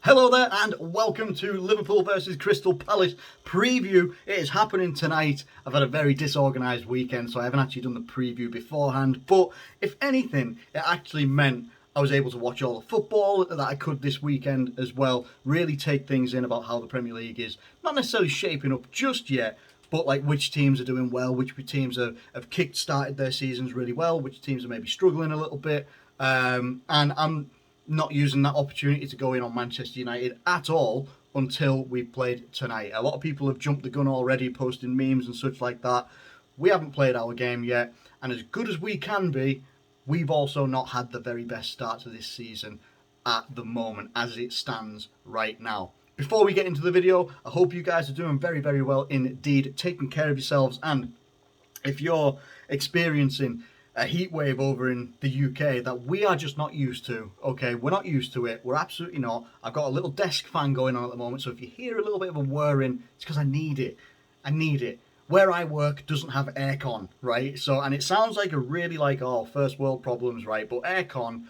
Hello there and welcome to Liverpool versus Crystal Palace preview. It is happening tonight. I've had a very disorganised weekend, so I haven't actually done the preview beforehand. But if anything, it actually meant I was able to watch all the football that I could this weekend as well. Really take things in about how the Premier League is not necessarily shaping up just yet, but like which teams are doing well, which teams have kick-started their seasons really well, which teams are maybe struggling a little bit. And I'm not using that opportunity to go in on Manchester United at all until we played tonight. A lot of people have jumped the gun already, posting memes and such like that. We haven't played our game yet, and as good as we can be, we've also not had the very best start to this season at the moment as it stands right now. Before we get into the video, I hope you guys are doing very, very well indeed, taking care of yourselves, and if you're experiencing a heat wave over in the UK that we are just not used to. Okay, we're not used to it. We're absolutely not. I've got a little desk fan going on at the moment, so if you hear a little bit of a whirring, it's because I need it. I need it. Where I work doesn't have aircon, right? So, and it sounds like a really first world problems, right? But aircon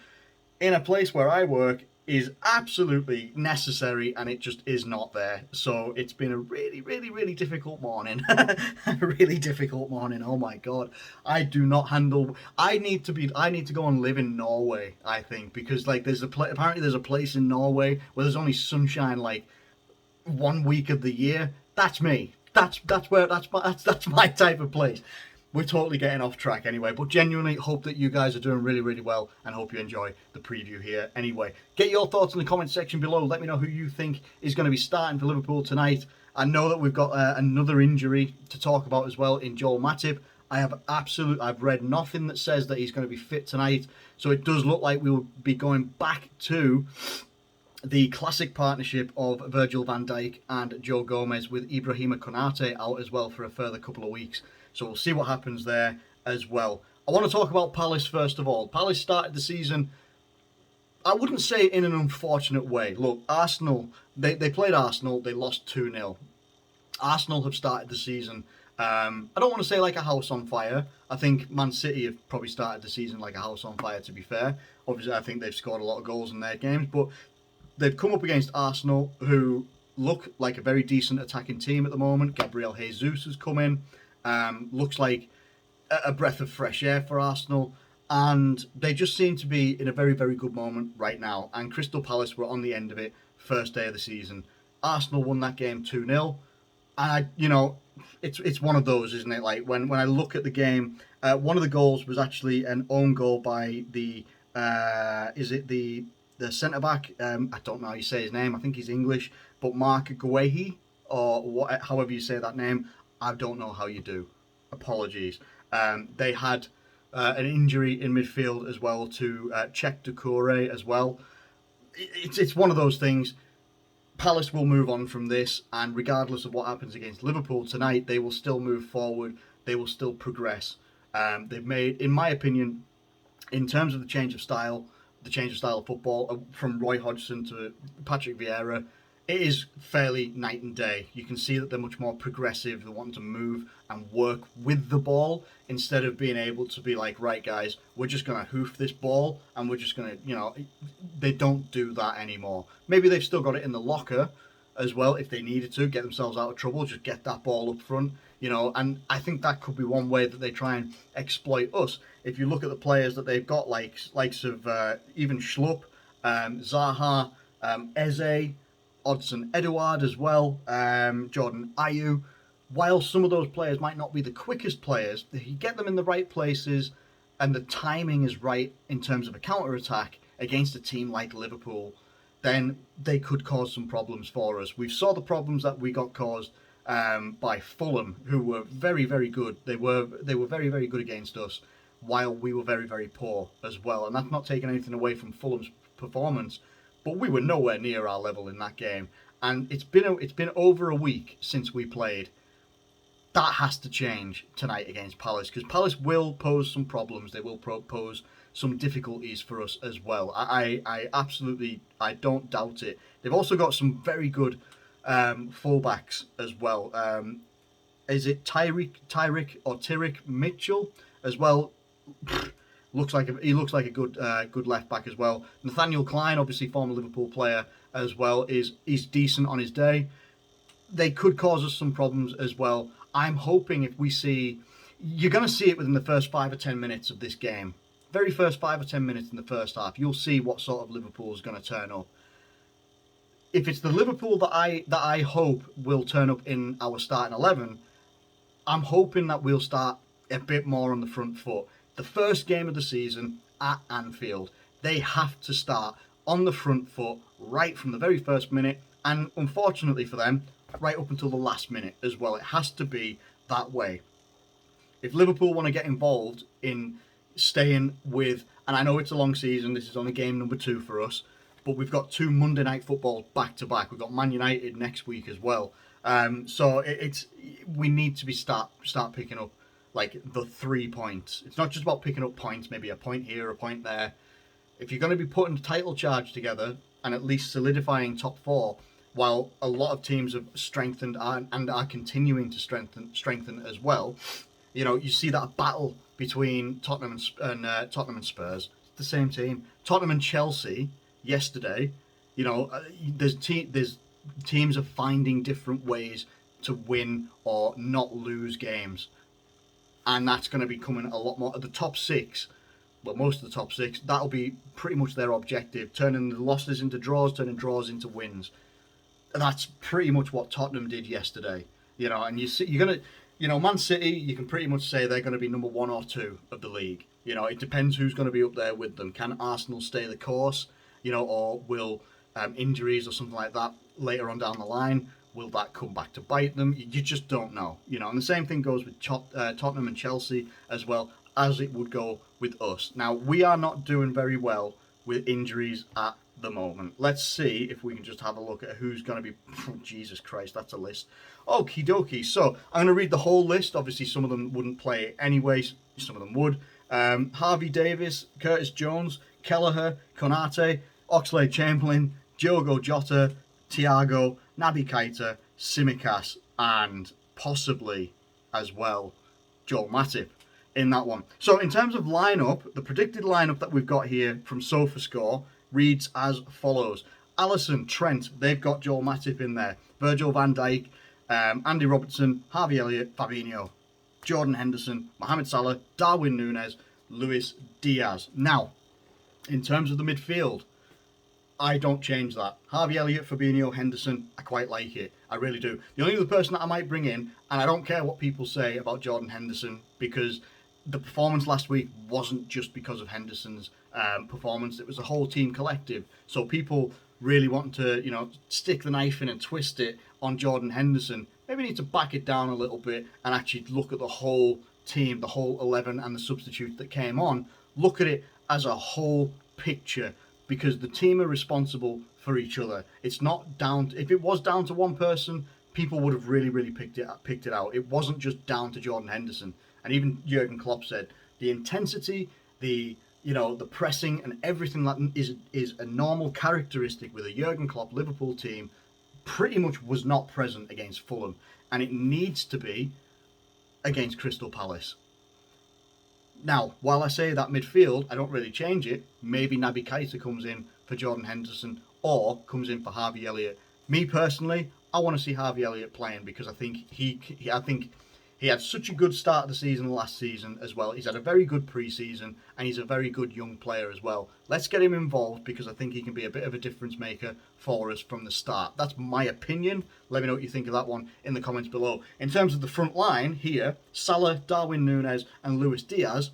in a place where I work is absolutely necessary, and it just is not there. So it's been a really, really, really difficult morning. A really difficult morning. Oh my god, I do not handle. I need to go and live in Norway. I think because like apparently there's a place in Norway where there's only sunshine like 1 week of the year. That's me. That's my type of place. We're totally getting off track anyway, but genuinely hope that you guys are doing really, really well and hope you enjoy the preview here anyway. Get your thoughts in the comment section below. Let me know who you think is going to be starting for Liverpool tonight. I know that we've got another injury to talk about as well in Joel Matip. I've read nothing that says that he's going to be fit tonight, so it does look like we will be going back to the classic partnership of Virgil van Dijk and Joe Gomez with Ibrahima Konate out as well for a further couple of weeks. So we'll see what happens there as well. I want to talk about Palace first of all. Palace started the season, I wouldn't say in an unfortunate way. Look, Arsenal, they played Arsenal, they lost 2-0. Arsenal have started the season, I don't want to say like a house on fire. I think Man City have probably started the season like a house on fire, to be fair. Obviously, I think they've scored a lot of goals in their games, but they've come up against Arsenal, who look like a very decent attacking team at the moment. Gabriel Jesus has come in. Looks like a breath of fresh air for Arsenal, and they just seem to be in a very, very good moment right now. And Crystal Palace were on the end of it, first day of the season. Arsenal won that game 2-0, and it's one of those, isn't it? Like when I look at the game, one of the goals was actually an own goal by the centre back. I don't know how you say his name. I think he's English, but Mark Guehi, or however you say that name. I don't know how you do. Apologies. They had an injury in midfield as well to Czech Doucouré as well. It's one of those things. Palace will move on from this, and regardless of what happens against Liverpool tonight, they will still move forward. They will still progress. They've made, in my opinion, in terms of the change of style of football from Roy Hodgson to Patrick Vieira, it is fairly night and day. You can see that they're much more progressive. They want to move and work with the ball instead of being able to be like, right, guys, we're just going to hoof this ball and we're just going to, they don't do that anymore. Maybe they've still got it in the locker as well if they needed to get themselves out of trouble, just get that ball up front, and I think that could be one way that they try and exploit us. If you look at the players that they've got, likes of even Schlupp, Zaha, Eze, Odsonne Edouard as well, Jordan Ayew. While some of those players might not be the quickest players, if you get them in the right places and the timing is right in terms of a counter-attack against a team like Liverpool, then they could cause some problems for us. We saw the problems that we got caused by Fulham, who were very, very good. They were very, very good against us, while we were very, very poor as well. And that's not taking anything away from Fulham's performance, but we were nowhere near our level in that game. And it's been over a week since we played. That has to change tonight against Palace, because Palace will pose some problems. They will pose some difficulties for us as well. I absolutely, I don't doubt it. They've also got some very good fullbacks as well. Is it Tyrick Mitchell as well? He looks like a good left back as well. Nathaniel Klein, obviously former Liverpool player, as well is decent on his day. They could cause us some problems as well. I'm hoping if we see, you're going to see it within the first 5 or 10 minutes of this game. Very first 5 or 10 minutes in the first half, you'll see what sort of Liverpool is going to turn up. If it's the Liverpool that I hope will turn up in our starting 11, I'm hoping that we'll start a bit more on the front foot. The first game of the season at Anfield, they have to start on the front foot right from the very first minute, and unfortunately for them, right up until the last minute as well. It has to be that way. If Liverpool want to get involved in staying with, and I know it's a long season, this is only game number 2 for us, but we've got 2 Monday night footballs back to back. We've got Man United next week as well. So we need to be start picking up like the 3 points. It's not just about picking up points, maybe a point here, a point there. If you're going to be putting the title charge together and at least solidifying top 4, while a lot of teams have strengthened and are continuing to strengthen as well, you know, you see that battle between Tottenham and Spurs. It's the same team. Tottenham and Chelsea yesterday. You know, there's teams are finding different ways to win or not lose games, and that's going to be coming a lot more at the top 6. Well, most of the top 6, that'll be pretty much their objective, turning the losses into draws, turning draws into wins. And that's pretty much what Tottenham did yesterday. You know, and you're going to, you know, Man City, you can pretty much say they're going to be number 1 or 2 of the league. You know, it depends who's going to be up there with them. Can Arsenal stay the course, you know, or will injuries or something like that later on down the line, will that come back to bite them? You just don't know. You know, and the same thing goes with Tottenham and Chelsea as well, as it would go with us. Now, we are not doing very well with injuries at the moment. Let's see if we can just have a look at who's going to be... Oh, Jesus Christ, that's a list. Okie dokie. So, I'm going to read the whole list. Obviously, some of them wouldn't play anyway. Some of them would. Harvey Davis, Curtis Jones, Kelleher, Konate, Oxlade-Chamberlain, Diogo Jota, Thiago, Naby Keita, Tsimikas, and possibly, as well, Joel Matip in that one. So in terms of lineup, the predicted lineup that we've got here from SofaScore reads as follows. Alisson, Trent, they've got Joel Matip in there. Virgil van Dijk, Andy Robertson, Harvey Elliott, Fabinho, Jordan Henderson, Mohamed Salah, Darwin Núñez, Luis Diaz. Now, in terms of the midfield, I don't change that. Harvey Elliott, Fabinho, Henderson, I quite like it. I really do. The only other person that I might bring in, and I don't care what people say about Jordan Henderson, because the performance last week wasn't just because of Henderson's performance. It was a whole team collective. So people really wanting to, you know, stick the knife in and twist it on Jordan Henderson, maybe need to back it down a little bit and actually look at the whole team, the whole 11 and the substitutes that came on. Look at it as a whole picture, because the team are responsible for each other. It's not down to, if it was down to one person, people would have really picked it out. It wasn't just down to Jordan Henderson. And even Jurgen Klopp said the intensity, the pressing and everything that is a normal characteristic with a Jurgen Klopp Liverpool team pretty much was not present against Fulham, and it needs to be against Crystal Palace. Now, while I say that midfield, I don't really change it. Maybe Naby Keita comes in for Jordan Henderson or comes in for Harvey Elliott. Me personally, I want to see Harvey Elliott playing, because I think he had such a good start of the season last season as well. He's had a very good pre-season, and he's a very good young player as well. Let's get him involved, because I think he can be a bit of a difference maker for us from the start. That's my opinion. Let me know what you think of that one in the comments below. In terms of the front line here, Salah, Darwin Núñez and Luis Diaz,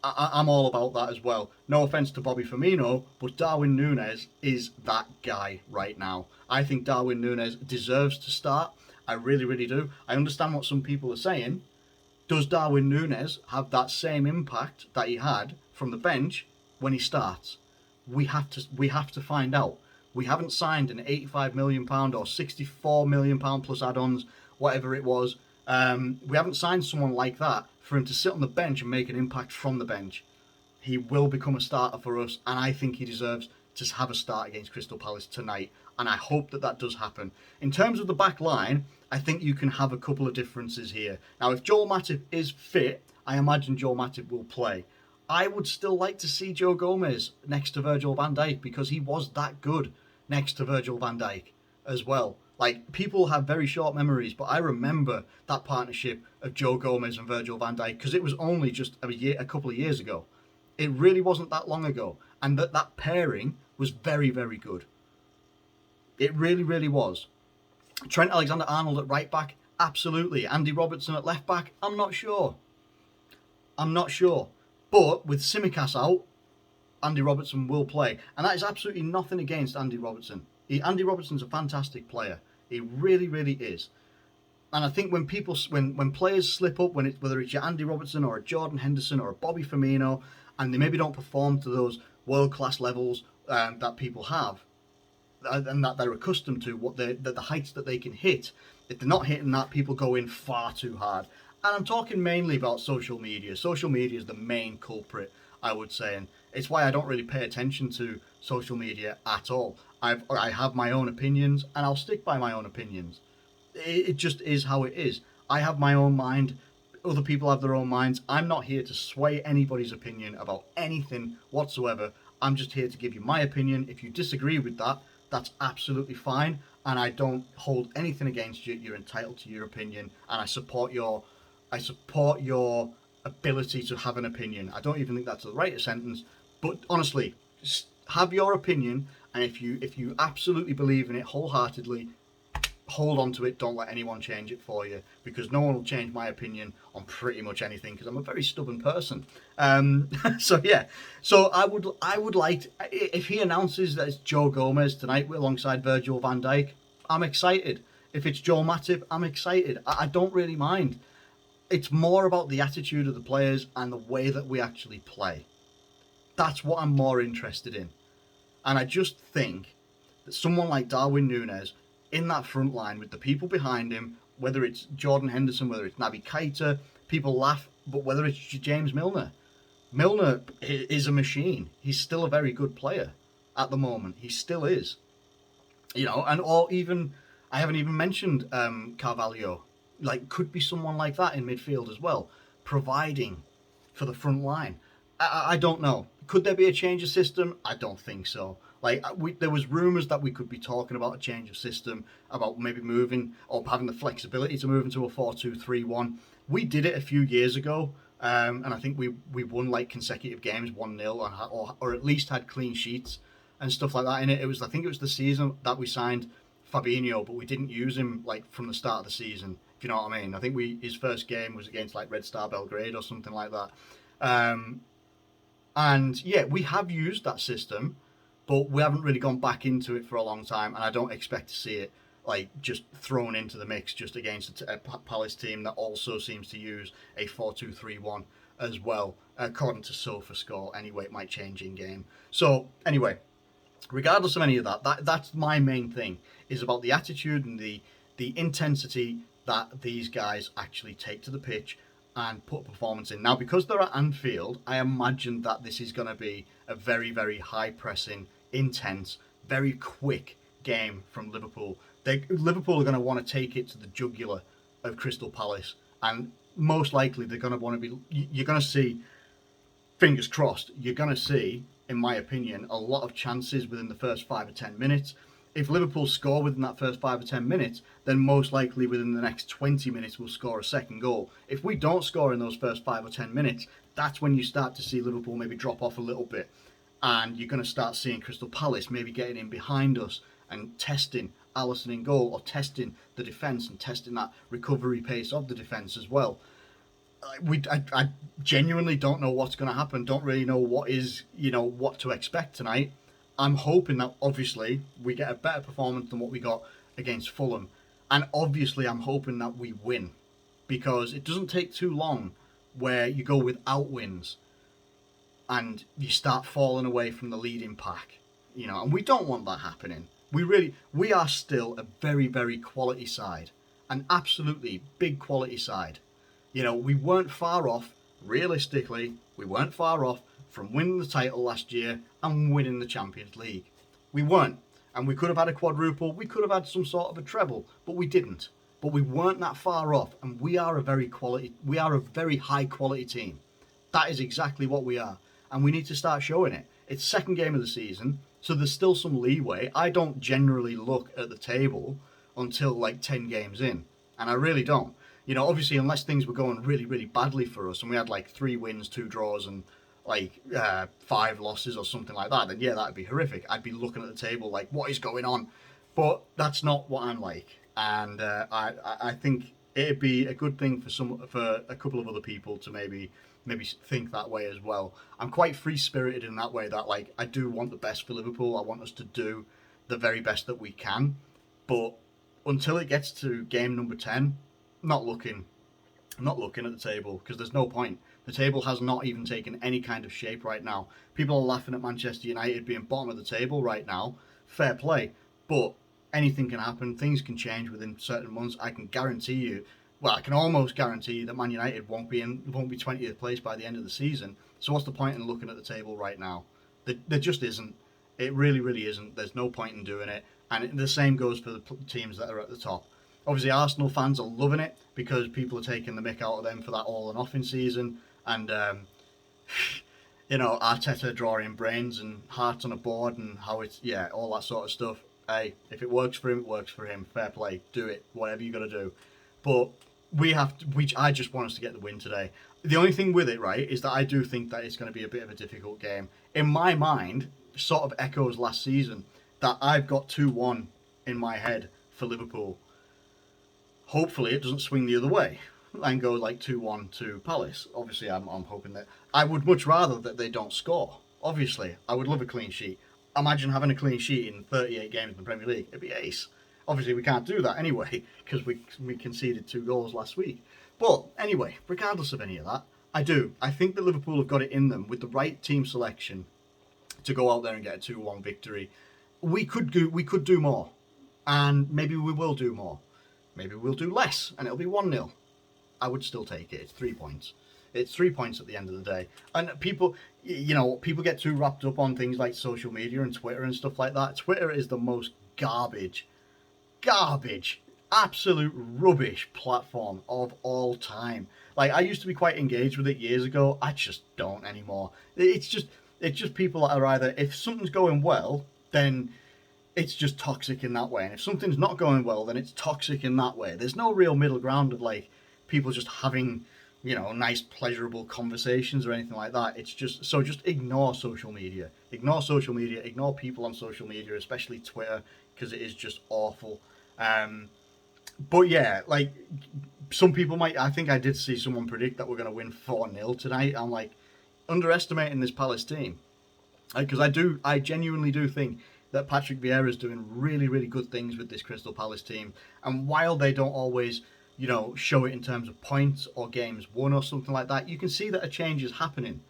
I'm all about that as well. No offence to Bobby Firmino, but Darwin Núñez is that guy right now. I think Darwin Núñez deserves to start. I really do. I understand what some people are saying. Does Darwin Núñez have that same impact that he had from the bench when he starts? We have to find out. We haven't signed an £85 million or £64 million plus add-ons, whatever it was. We haven't signed someone like that for him to sit on the bench and make an impact from the bench. He will become a starter for us, and I think he deserves to have a start against Crystal Palace tonight, and I hope that does happen. In terms of the back line, I think you can have a couple of differences here. Now, if Joel Matip is fit, I imagine Joel Matip will play. I would still like to see Joe Gomez next to Virgil van Dijk, because he was that good. next to Virgil van Dijk as well. Like, people have very short memories, but I remember that partnership of Joe Gomez and Virgil van Dijk because it was only just a couple of years ago. It really wasn't that long ago, and that pairing was very, very good. It really, really was. Trent Alexander-Arnold at right back, absolutely. Andy Robertson at left back, I'm not sure. But with Tsimikas out, Andy Robertson will play. And that is absolutely nothing against Andy Robertson. Andy Robertson's a fantastic player. He really, really is. And I think when players slip up, whether it's your Andy Robertson or a Jordan Henderson or a Bobby Firmino, and they maybe don't perform to those world-class levels that people have, and that they're accustomed to, the heights that they can hit, if they're not hitting that, people go in far too hard. And I'm talking mainly about social media. Social media is the main culprit, I would say, and it's why I don't really pay attention to social media at all. I have my own opinions, and I'll stick by my own opinions. It just is how it is. I have my own mind. Other people have their own minds. I'm not here to sway anybody's opinion about anything whatsoever. I'm just here to give you my opinion. If you disagree with that, that's absolutely fine. And I don't hold anything against you. You're entitled to your opinion, and I support your ability to have an opinion. I don't even think that's the right sentence, but honestly, just have your opinion, and if you absolutely believe in it wholeheartedly, hold on to it. Don't let anyone change it for you, because no one will change my opinion on pretty much anything, because I'm a very stubborn person. So yeah, so I would like, if he announces that it's Joe Gomez tonight alongside Virgil van Dijk, I'm excited. If it's Joe Matip, I'm excited. I don't really mind. It's more about the attitude of the players and the way that we actually play. That's what I'm more interested in. And I just think that someone like Darwin Núñez in that front line with the people behind him, whether it's Jordan Henderson, whether it's Naby Keita, people laugh, but whether it's James Milner is a machine. He's still a very good player at the moment. He still is. You know, or even, I haven't even mentioned Carvalho. Like, could be someone like that in midfield as well, providing for the front line. I don't know. Could there be a change of system? I don't think so. Like, there was rumours that we could be talking about a change of system, about maybe moving or having the flexibility to move into a 4-2-3-1. We did it a few years ago, and I think we won like consecutive games 1-0, or at least had clean sheets and stuff like that in it. I think it was the season that we signed Fabinho, but we didn't use him like from the start of the season. If you know what I mean. I think his first game was against like Red Star Belgrade or something like that. And yeah, we have used that system, but we haven't really gone back into it for a long time, and I don't expect to see it like just thrown into the mix just against a Palace team that also seems to use a 4-2-3-1 as well, according to SofaScore. Anyway, it might change in game. So anyway, regardless of any of that's my main thing, is about the attitude and the intensity that these guys actually take to the pitch and put a performance in. Now, because they're at Anfield, I imagine that this is going to be a very, very high-pressing, intense, very quick game from Liverpool. Liverpool are going to want to take it to the jugular of Crystal Palace, and most likely they're going to want to be... You're going to see, fingers crossed, you're going to see, in my opinion, a lot of chances within the first 5 or 10 minutes. If Liverpool score within that first 5 or 10 minutes, then most likely within the next 20 minutes we'll score a second goal. If we don't score in those first 5 or 10 minutes, that's when you start to see Liverpool maybe drop off a little bit. And you're going to start seeing Crystal Palace maybe getting in behind us and testing Alisson in goal, or testing the defence and testing that recovery pace of the defence as well. I genuinely don't know what's going to happen. Don't really know what to expect tonight. I'm hoping that obviously we get a better performance than what we got against Fulham, and obviously I'm hoping that we win, because it doesn't take too long where you go without wins and you start falling away from the leading pack, and we don't want that happening. We are still a very, very quality side, an absolutely big quality side. We weren't far off, realistically, we weren't far off from winning the title last year and winning the Champions League. We weren't. And we could have had a quadruple, we could have had some sort of a treble, but we didn't. But we weren't that far off, and we are a very high quality team. That is exactly what we are, and we need to start showing it. It's second game of the season. So there's still some leeway. I don't generally look at the table until like 10 games in, and I really don't. You know, obviously, unless things were going really, really badly for us and we had like 3 wins, 2 draws, and like 5 losses or something like that, then yeah, that'd be horrific. I'd be looking at the table like, what is going on? But that's not what I'm like, and I think it'd be a good thing for a couple of other people to maybe think that way as well. I'm quite free spirited in that way, that like I do want the best for Liverpool. I want us to do the very best that we can, but until it gets to game number 10, not looking. I'm not looking at the table because there's no point. The table has not even taken any kind of shape right now. People are laughing at Manchester United being bottom of the table right now. Fair play, but anything can happen. Things can change within certain months. I can guarantee you. Well, I can almost guarantee you that Man United won't be 20th place by the end of the season. So what's the point in looking at the table right now? There just isn't. It really, really isn't. There's no point in doing it. And the same goes for the teams that are at the top. Obviously, Arsenal fans are loving it because people are taking the mick out of them for that all and nothing season. And, you know, Arteta drawing brains and hearts on a board and how it's, yeah, all that sort of stuff. Hey, if it works for him, it works for him. Fair play. Do it. Whatever you got to do. But I just want us to get the win today. The only thing with it, right, is that I do think that it's going to be a bit of a difficult game. In my mind, sort of echoes last season, that I've got 2-1 in my head for Liverpool. Hopefully it doesn't swing the other way and go like 2-1 to Palace. Obviously, I'm hoping that. I would much rather that they don't score. Obviously, I would love a clean sheet. Imagine having a clean sheet in 38 games in the Premier League. It'd be ace. Obviously, we can't do that anyway because we conceded 2 goals last week. But anyway, regardless of any of that, I think that Liverpool have got it in them with the right team selection to go out there and get a 2-1 victory. We could do more, and maybe we will do more. Maybe we'll do less, and it'll be 1-0. I would still take it. It's 3 points. It's 3 points at the end of the day. And people get too wrapped up on things like social media and Twitter and stuff like that. Twitter is the most garbage, absolute rubbish platform of all time. Like, I used to be quite engaged with it years ago. I just don't anymore. It's just people that are either, if something's going well, then it's just toxic in that way. And if something's not going well, then it's toxic in that way. There's no real middle ground of like people just having, you know, nice, pleasurable conversations or anything like that. It's just, so just ignore social media. Ignore social media, ignore people on social media, especially Twitter, because it is just awful. But yeah, like, some people might, I think I did see someone predict that we're going to win 4-0 tonight. I'm like, underestimating this Palace team. Because I genuinely do think that Patrick Vieira is doing really, really good things with this Crystal Palace team. And while they don't always, you know, show it in terms of points or games won or something like that, you can see that a change is happening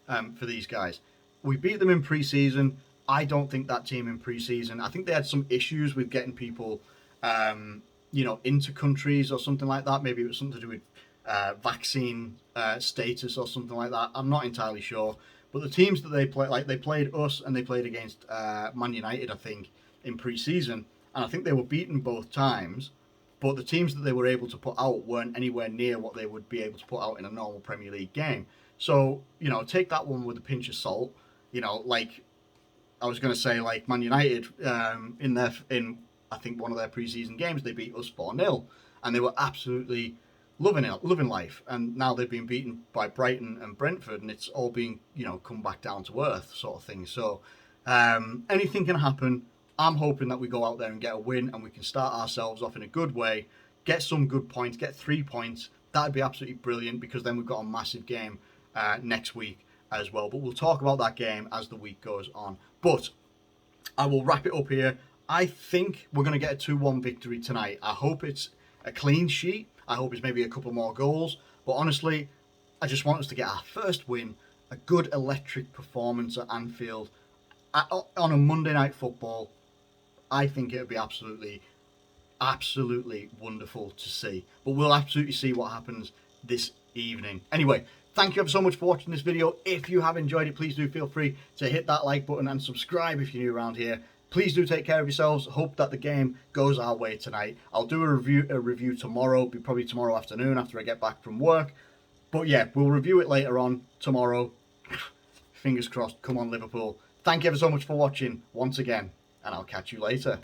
for these guys. We beat them in pre-season. I don't think that team in pre-season, I think they had some issues with getting people, you know, into countries or something like that. Maybe it was something to do with vaccine status or something like that. I'm not entirely sure. But the teams that they play, like they played us and they played against Man United, I think, in pre-season. And I think they were beaten both times. But the teams that they were able to put out weren't anywhere near what they would be able to put out in a normal Premier League game. So, you know, take that one with a pinch of salt. You know, like, I was going to say, like, Man United, in I think one of their pre-season games, they beat us 4-0. And they were absolutely loving life. And now they've been beaten by Brighton and Brentford, and it's all been, you know, come back down to earth sort of thing. So anything can happen. I'm hoping that we go out there and get a win and we can start ourselves off in a good way, get some good points, get 3 points. That'd be absolutely brilliant, because then we've got a massive game next week as well. But we'll talk about that game as the week goes on. But I will wrap it up here. I think we're going to get a 2-1 victory tonight. I hope it's a clean sheet. I hope it's maybe a couple more goals. But honestly, I just want us to get our first win, a good electric performance at Anfield on a Monday Night Football. I think it would be absolutely wonderful to see. But we'll absolutely see what happens this evening. Anyway, thank you ever so much for watching this video. If you have enjoyed it, please do feel free to hit that like button and subscribe if you're new around here. Please do take care of yourselves. Hope that the game goes our way tonight. I'll do a review tomorrow, probably tomorrow afternoon after I get back from work. But yeah, we'll review it later on tomorrow. Fingers crossed. Come on, Liverpool. Thank you ever so much for watching once again, and I'll catch you later.